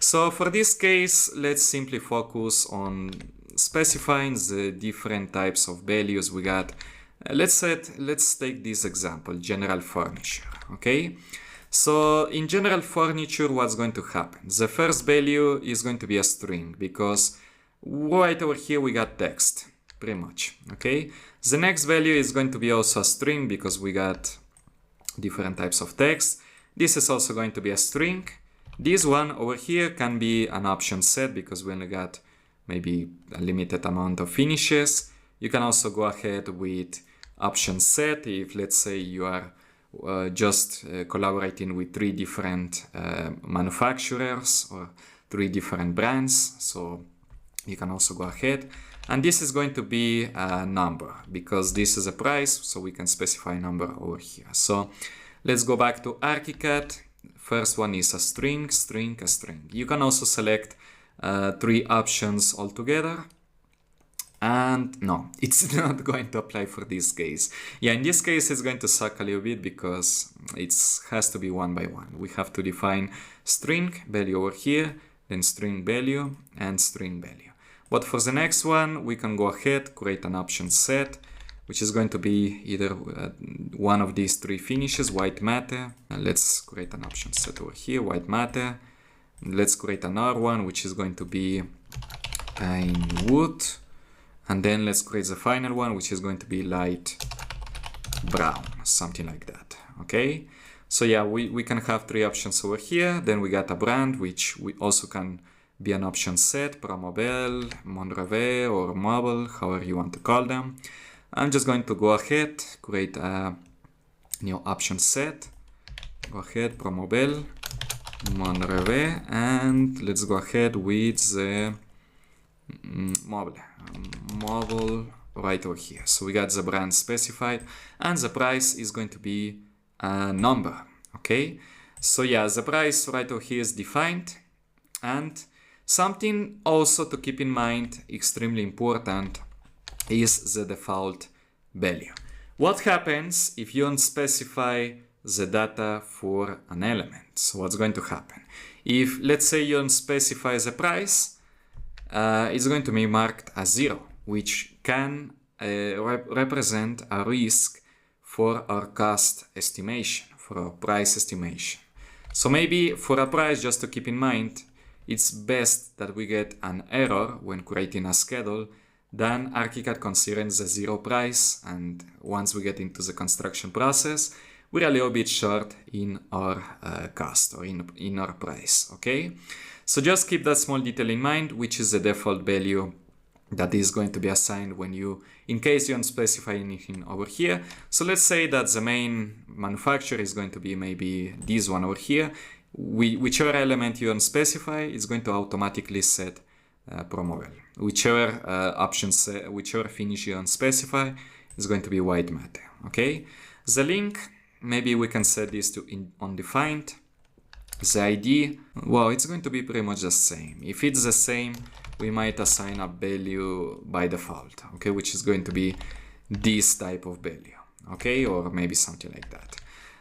So for this case, let's simply focus on specifying the different types of values we got. Let's take this example, general furniture, okay? So in general furniture, what's going to happen? The first value is going to be a string because right over here we got text, pretty much, okay? The next value is going to be also a string because we got different types of text. This is also going to be a string. This one over here can be an option set because we only got maybe a limited amount of finishes. You can also go ahead with option set if, let's say, you are just collaborating with 3 different manufacturers or 3 different brands. So you can also go ahead. And this is going to be a number because this is a price, so we can specify a number over here. So let's go back to ArchiCAD. First one is a string, string, a string. You can also select 3 options altogether. And no, it's not going to apply for this case. Yeah, in this case, it's going to suck a little bit because it has to be one by one. We have to define string value over here, then string value and string value. But for the next one, we can go ahead, create an option set, which is going to be either one of these 3 finishes, white matte. And let's create an option set over here, white matte. Let's create another one, which is going to be pine wood. And then let's create the final one, which is going to be light brown, something like that, okay? So yeah, we can have 3 options over here. Then we got a brand, which we also can be an option set, Promobel, Monreve, or Mobile, however you want to call them. I'm just going to go ahead, create a new option set. Go ahead, Promobel, Monreve, and let's go ahead with the Mobile right over here. So we got the brand specified and the price is going to be a number, okay? So yeah, the price right over here is defined. And something also to keep in mind, extremely important, is the default value. What happens if you don't specify the data for an element? So what's going to happen? If, let's say, you don't specify the price, it's going to be marked as 0, which can represent a risk for our cost estimation, for our price estimation. So maybe for a price, just to keep in mind, it's best that we get an error when creating a schedule than ArchiCAD considering the 0 price, and once we get into the construction process, we're a little bit short in our cost or in our price, okay? So just keep that small detail in mind, which is the default value that is going to be assigned when you, in case you don't specify anything over here. So let's say that the main manufacturer is going to be maybe this one over here. Whichever element you don't specify is going to automatically set Promobel. Whichever whichever finish you don't specify is going to be white matte, okay? The link, maybe we can set this to undefined. The ID, well, it's going to be pretty much the same. If it's the same, we might assign a value by default, okay, which is going to be this type of value, okay, or maybe something like that.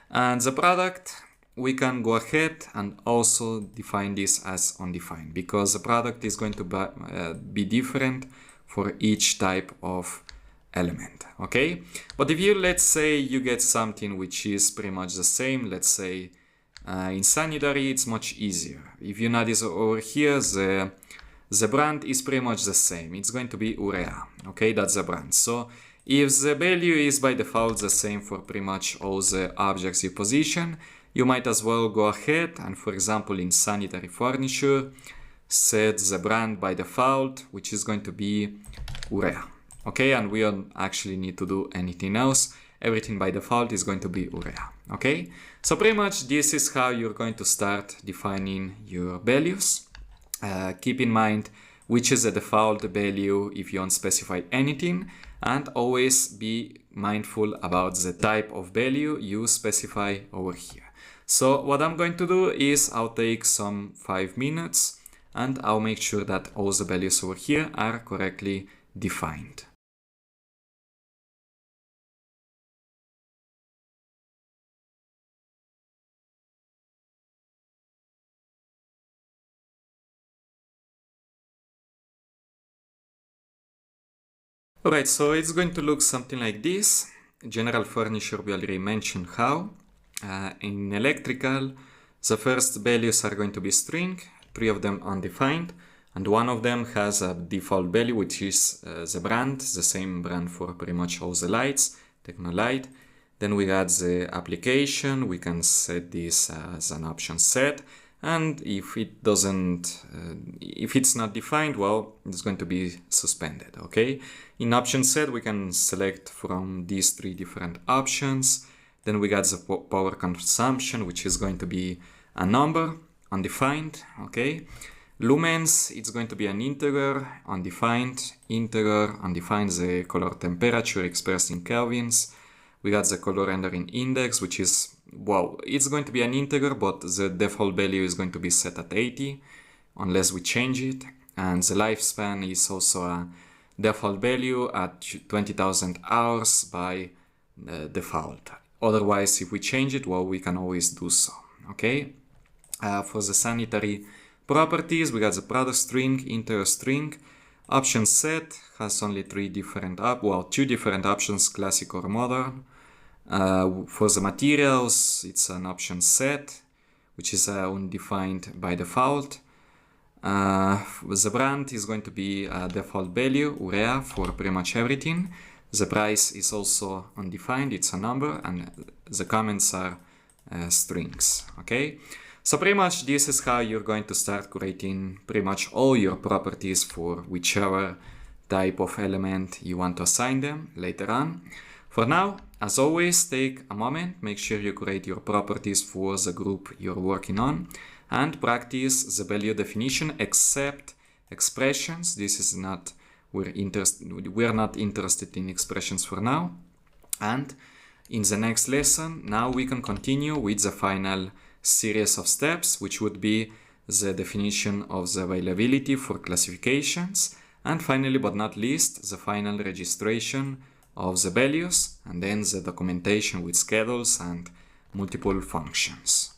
And the product, we can go ahead and also define this as undefined because the product is going to be different for each type of element, okay? But if you, let's say, you get something which is pretty much the same, let's say, in sanitary, it's much easier. If you notice over here, the brand is pretty much the same. It's going to be urea, okay? That's the brand. So if the value is by default the same for pretty much all the objects you position, you might as well go ahead and, for example, in sanitary furniture, set the brand by default, which is going to be urea, okay? And we don't actually need to do anything else. Everything by default is going to be urea, okay? So pretty much this is how you're going to start defining your values. Keep in mind which is the default value if you don't specify anything, and always be mindful about the type of value you specify over here. So what I'm going to do is I'll take some 5 minutes and I'll make sure that all the values over here are correctly defined. Alright, so it's going to look something like this. General furniture, we already mentioned how. In electrical, the first values are going to be string, 3 of them undefined, and one of them has a default value, which is the brand, the same brand for pretty much all the lights, Technolight. Then we got the application, we can set this as an option set, and if it doesn't, if it's not defined, well, it's going to be suspended, okay? In option set, we can select from these 3 different options. Then we got the power consumption, which is going to be a number, undefined, okay? Lumens, it's going to be an integer, undefined, the color temperature expressed in kelvins. We got the color rendering index, which is, well, it's going to be an integer, but the default value is going to be set at 80, unless we change it. And the lifespan is also a default value at 20,000 hours by default. Otherwise, if we change it, well, we can always do so, okay? For the sanitary properties, we got the product string, integer string. Option set has only 2 different options, classic or modern. For the materials, it's an option set, which is undefined by default. The brand is going to be a default value, urea, for pretty much everything. The price is also undefined, it's a number, and the comments are strings, okay? So pretty much this is how you're going to start creating pretty much all your properties for whichever type of element you want to assign them later on. For now, as always, take a moment, make sure you create your properties for the group you're working on, and practice the value definition except expressions. This is not, we're not interested in expressions for now. And in the next lesson, now we can continue with the final series of steps, which would be the definition of the availability for classifications, and finally but not least, the final registration of the values, and then the documentation with schedules and multiple functions.